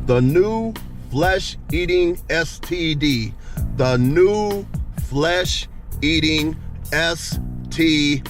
The new Flesh Eating STD. The new Flesh Eating STD.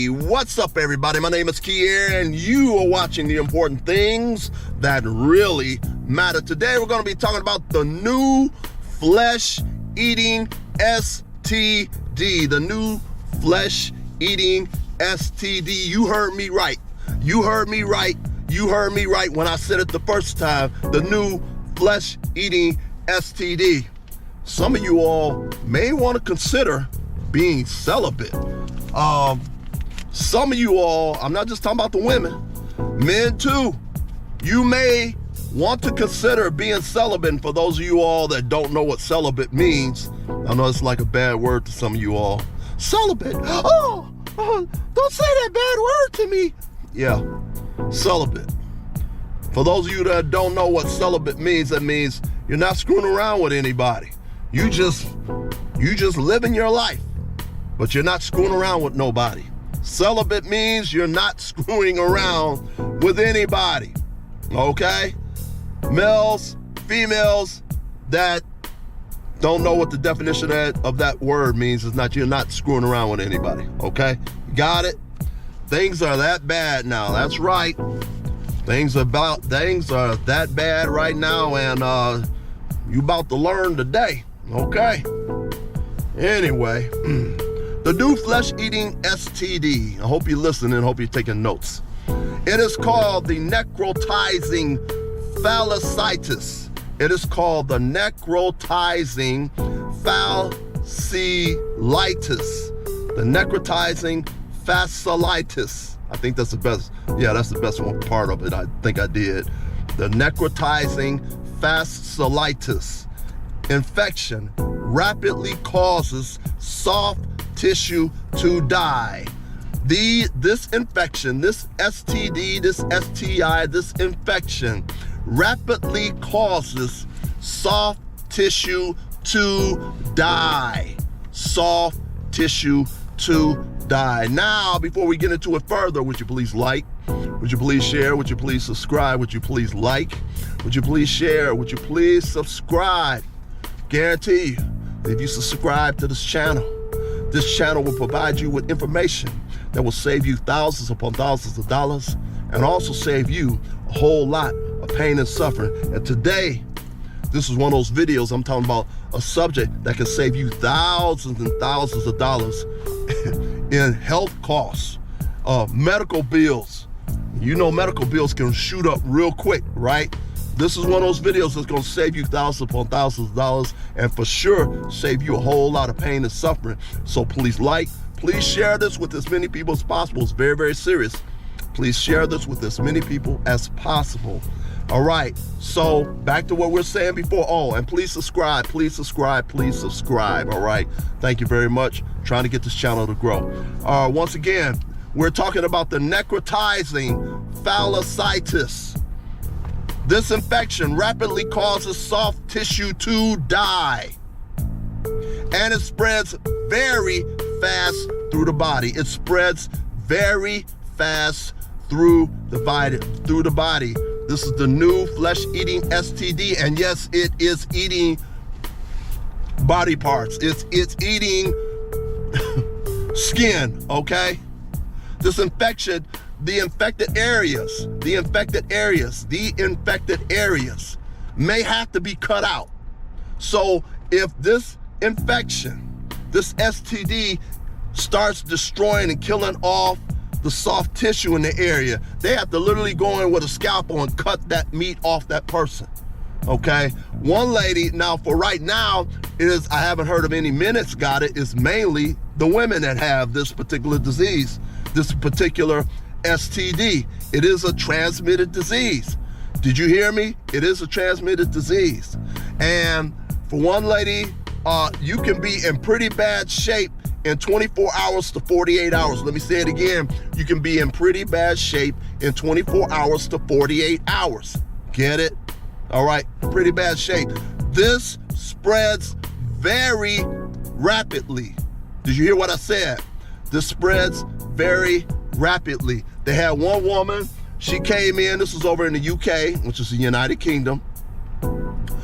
What's up, everybody? My name is Kier, and you are watching the important things that really matter. Today, we're going to be talking about the new Flesh Eating STD. The new Flesh Eating STD. You heard me right. You heard me right. You heard me right when I said it the first time. The new Flesh Eating STD. Some of you all may want to consider being celibate. Some of you all, I'm not just talking about the women, men too. You may want to consider being celibate. And for those of you all that don't know what celibate means, I know it's like a bad word to some of you all. Celibate, don't say that bad word to me. Yeah, celibate. For those of you that don't know what celibate means, that means you're not screwing around with anybody. You just living your life, but you're not screwing around with nobody. Celibate means you're not screwing around with anybody, okay? Males, females that don't know what the definition of that word means is not, you're not screwing around with anybody, okay? Got it? Things are that bad now, that's right. Things are that bad right now, and you about to learn today, okay? Anyway, the new Flesh Eating STD. I hope you're listening, I hope you're taking notes. It is called the necrotizing phallocytis. It is called the necrotizing phallocytis. The necrotizing phallocytis. I think that's the best. Yeah, that's the best one part of it. I think I did. The necrotizing phallocytis infection rapidly causes soft tissue to die. This infection, this STD, this STI, this infection rapidly causes soft tissue to die. Soft tissue to die. Now, before we get into it further, would you please like? Would you please share? Would you please subscribe? Would you please like? Would you please share? Would you please subscribe? Guarantee you, if you subscribe to this channel will provide you with information that will save you thousands upon thousands of dollars and also save you a whole lot of pain and suffering. And today, this is one of those videos I'm talking about, a subject that can save you thousands and thousands of dollars in health costs, medical bills. You know medical bills can shoot up real quick, right? This is one of those videos that's going to save you thousands upon thousands of dollars and for sure save you a whole lot of pain and suffering. So please like, please share this with as many people as possible. It's very, very serious. Please share this with as many people as possible. All right, so back to what we were saying before. Oh, and please subscribe, please subscribe, please subscribe. All right, thank you very much. Trying to get this channel to grow. Once again, we're talking about the necrotizing phallocytis. This infection rapidly causes soft tissue to die, and it spreads very fast through the body. It spreads very fast through the body. This is the new Flesh Eating STD, and yes, it is eating body parts. It's eating skin, okay? This infection, the infected areas may have to be cut out. So if this infection, this STD starts destroying and killing off the soft tissue in the area, they have to literally go in with a scalpel and cut that meat off that person, okay? One lady, now for right now, I haven't heard of any men that's got it. It's mainly the women that have this particular disease, this particular STD. It is a transmitted disease. Did you hear me? It is a transmitted disease. And for one lady, you can be in pretty bad shape in 24 hours to 48 hours. Let me say it again. You can be in pretty bad shape in 24 hours to 48 hours. Get it? All right, pretty bad shape. This spreads very rapidly. Did you hear what I said? This spreads very rapidly. They had one woman, she came in, this was over in the UK, which is the United Kingdom,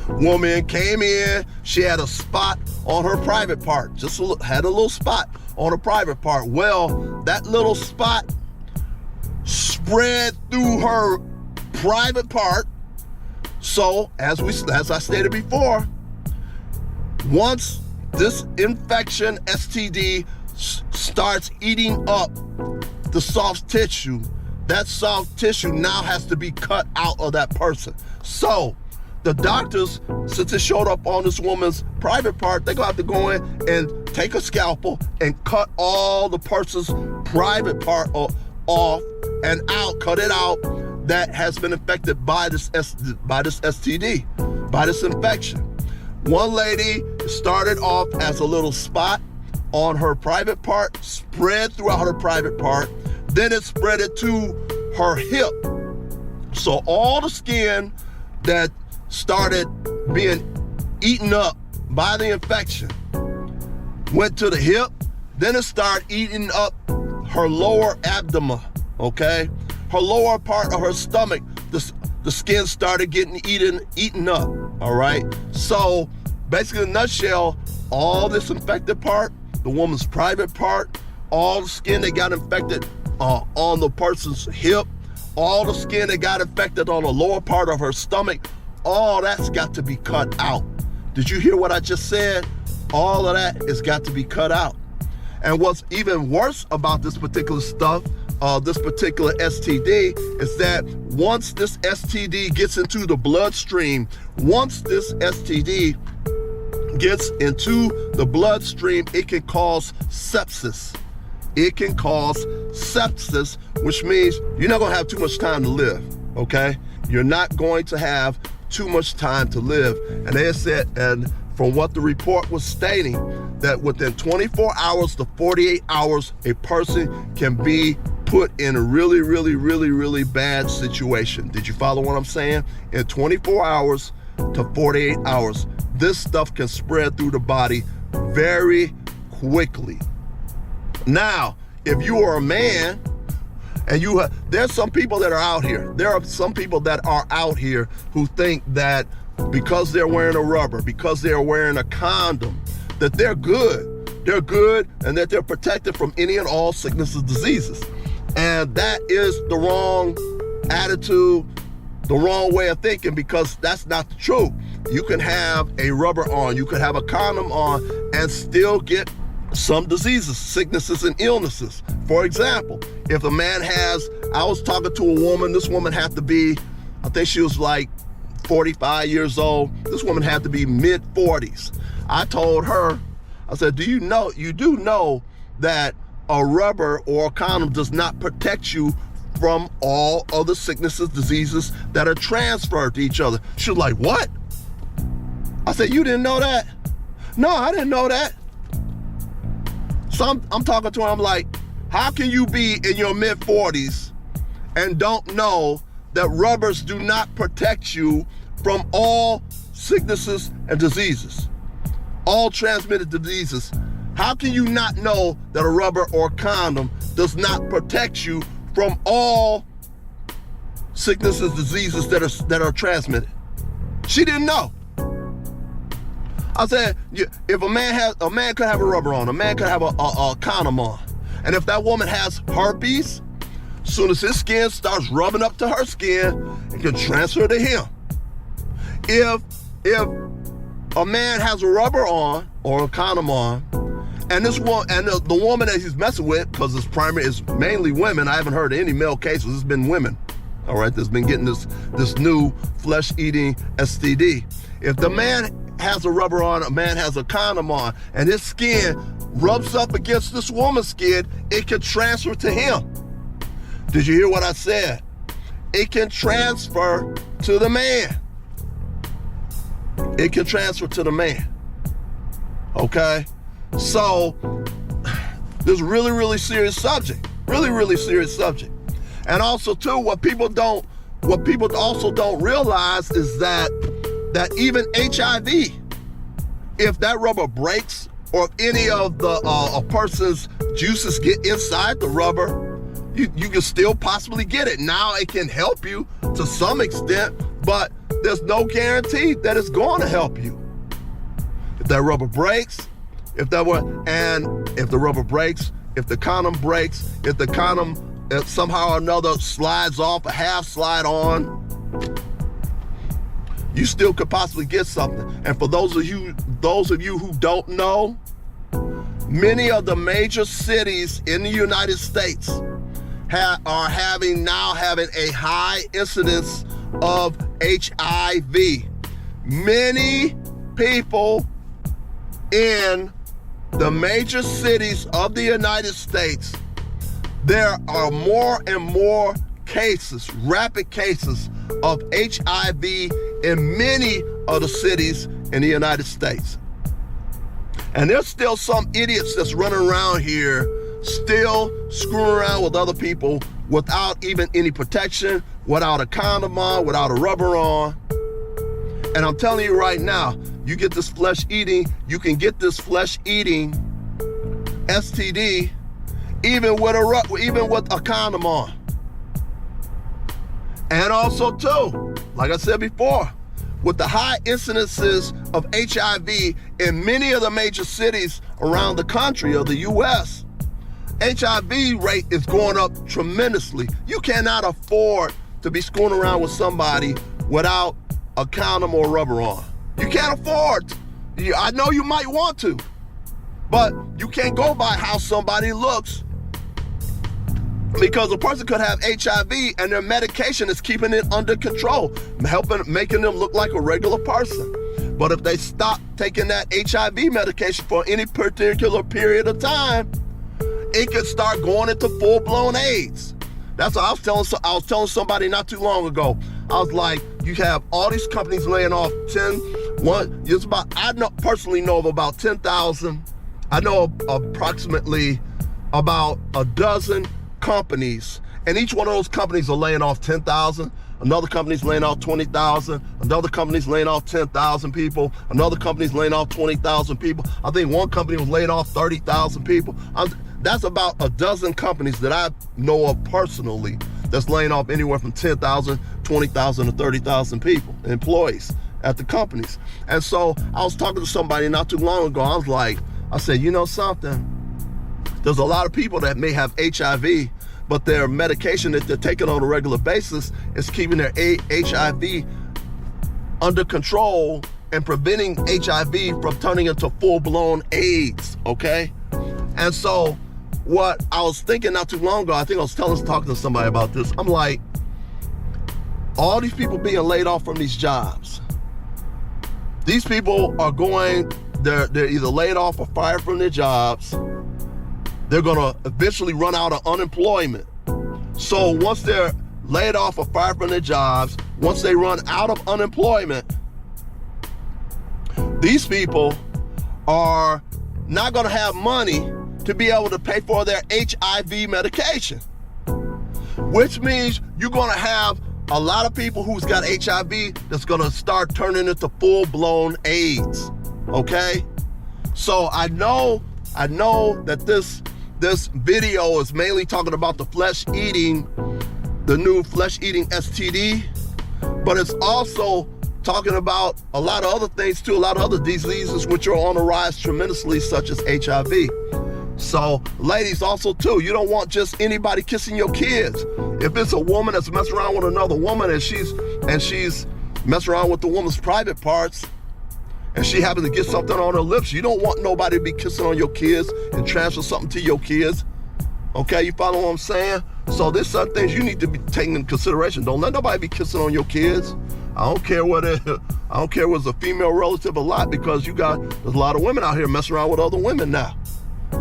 Woman came in, she had a spot on her private part, had a little spot on her private part. Well, that little spot spread through her private part. So, as I stated before, once this infection, STD, starts eating up the soft tissue, that soft tissue now has to be cut out of that person. So, the doctors, since it showed up on this woman's private part, they're gonna have to go in and take a scalpel and cut all the person's private part off and out, cut it out, that has been infected by this STD, by this infection. One lady started off as a little spot on her private part, spread throughout her private part, then it spread it to her hip. So all the skin that started being eaten up by the infection went to the hip, then it started eating up her lower abdomen, okay? Her lower part of her stomach, the skin started getting eaten up, all right? So basically, in a nutshell, all this infected part, the woman's private part, all the skin that got infected on the person's hip, all the skin that got infected on the lower part of her stomach, all that's got to be cut out. Did you hear what I just said? All of that has got to be cut out. And what's even worse about this particular stuff, this particular STD, is that once this STD gets into the bloodstream, it can cause sepsis. It can cause sepsis, which means you're not going to have too much time to live, okay? You're not going to have too much time to live. And they said, and from what the report was stating, that within 24 hours to 48 hours, a person can be put in a really, really, really, really bad situation. Did you follow what I'm saying? In 24 hours to 48 hours, this stuff can spread through the body very quickly. Now, if you are a man and there's some people that are out here. There are some people that are out here who think that because they're wearing a rubber, because they're wearing a condom, that they're good. They're good and that they're protected from any and all sicknesses, diseases. And that is the wrong attitude, the wrong way of thinking, because that's not the truth. You can have a rubber on, you can have a condom on and still get some diseases, sicknesses, and illnesses. For example, if a man I was talking to a woman, this woman had to be, I think she was like 45 years old. This woman had to be mid-40s. I told her, I said, you do know that a rubber or a condom does not protect you from all other sicknesses, diseases that are transferred to each other. She was like, what? I said, you didn't know that? No, I didn't know that. So I'm talking to her, I'm like, how can you be in your mid-40s and don't know that rubbers do not protect you from all sicknesses and diseases, all transmitted diseases? How can you not know that a rubber or condom does not protect you from all sicknesses, diseases that are transmitted? She didn't know. I said, if a man could have a rubber on, a man could have a condom on, and if that woman has herpes, as soon as his skin starts rubbing up to her skin, it can transfer to him. If a man has a rubber on or a condom on, and the woman that he's messing with, because it's mainly women, I haven't heard of any male cases, it's been women, all right, that's been getting this new flesh eating STD. If the man has a rubber on, a man has a condom on, and his skin rubs up against this woman's skin, it can transfer to him. Did you hear what I said? It can transfer to the man. It can transfer to the man. Okay? So, this is really, really serious subject. Really, really serious subject. And also, too, what people also don't realize is that even HIV, if that rubber breaks or if any of a person's juices get inside the rubber, you can still possibly get it. Now it can help you to some extent, but there's no guarantee that it's going to help you. If that rubber breaks, if the rubber breaks, if the condom breaks, if the condom somehow or another slides off, a half slide on, you still could possibly get something. And for those of you who don't know, many of the major cities in the United States are having a high incidence of HIV. Many people in the major cities of the United States, there are more and more cases, rapid cases of HIV in many of the cities in the United States. And there's still some idiots that's running around here still screwing around with other people without even any protection, without a condom on, without a rubber on. And I'm telling you right now, you can get this flesh eating STD even with a condom on. And also too, like I said before, with the high incidences of HIV in many of the major cities around the country of the US, HIV rate is going up tremendously. You cannot afford to be screwing around with somebody without a condom or rubber on. You can't afford. I know you might want to, but you can't go by how somebody looks, because a person could have HIV and their medication is keeping it under control, making them look like a regular person. But if they stop taking that HIV medication for any particular period of time, it could start going into full-blown AIDS. That's what I was telling somebody not too long ago. I was like, you have all these companies laying off I personally know of about 10,000. I know approximately about a dozen companies, and each one of those companies are laying off 10,000. Another company's laying off 20,000. Another company's laying off 10,000 people. Another company's laying off 20,000 people. I think one company was laying off 30,000 people. That's about a dozen companies that I know of personally that's laying off anywhere from 10,000, 20,000 to 30,000 people, employees at the companies. And so I was talking to somebody not too long ago. I said, you know something? There's a lot of people that may have HIV, but their medication that they're taking on a regular basis is keeping their HIV under control and preventing HIV from turning into full-blown AIDS, okay? And so what I was thinking not too long ago, I think I was talking to somebody about this. I'm like, all these people being laid off from these jobs, these people are they're either laid off or fired from their jobs. They're gonna eventually run out of unemployment. So once they're laid off or fired from their jobs, once they run out of unemployment, these people are not gonna have money to be able to pay for their HIV medication, which means you're gonna have a lot of people who's got HIV that's gonna start turning into full-blown AIDS, okay? So I know that this video is mainly talking about the new flesh eating STD, but it's also talking about a lot of other things too, a lot of other diseases which are on the rise tremendously, such as HIV. So ladies also too, you don't want just anybody kissing your kids. If it's a woman that's messing around with another woman and she's messing around with the woman's private parts, and she happens to get something on her lips, you don't want nobody to be kissing on your kids and transfer something to your kids. Okay, you follow what I'm saying? So there's some things you need to be taking into consideration. Don't let nobody be kissing on your kids. I don't care whether it's a female relative or not, because there's a lot of women out here messing around with other women now.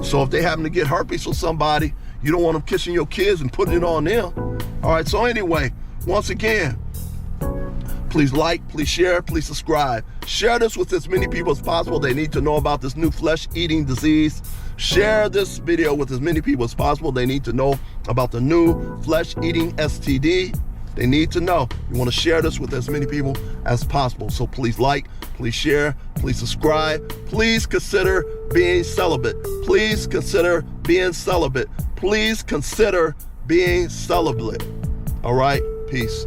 So if they happen to get herpes from somebody, you don't want them kissing your kids and putting it on them. All right, so anyway, once again, please like, please share, please subscribe. Share this with as many people as possible. They need to know about this new flesh-eating disease. Share this video with as many people as possible. They need to know about the new flesh-eating STD. They need to know. You want to share this with as many people as possible. So please like, please share, please subscribe. Please consider being celibate. Please consider being celibate. Please consider being celibate. All right, peace.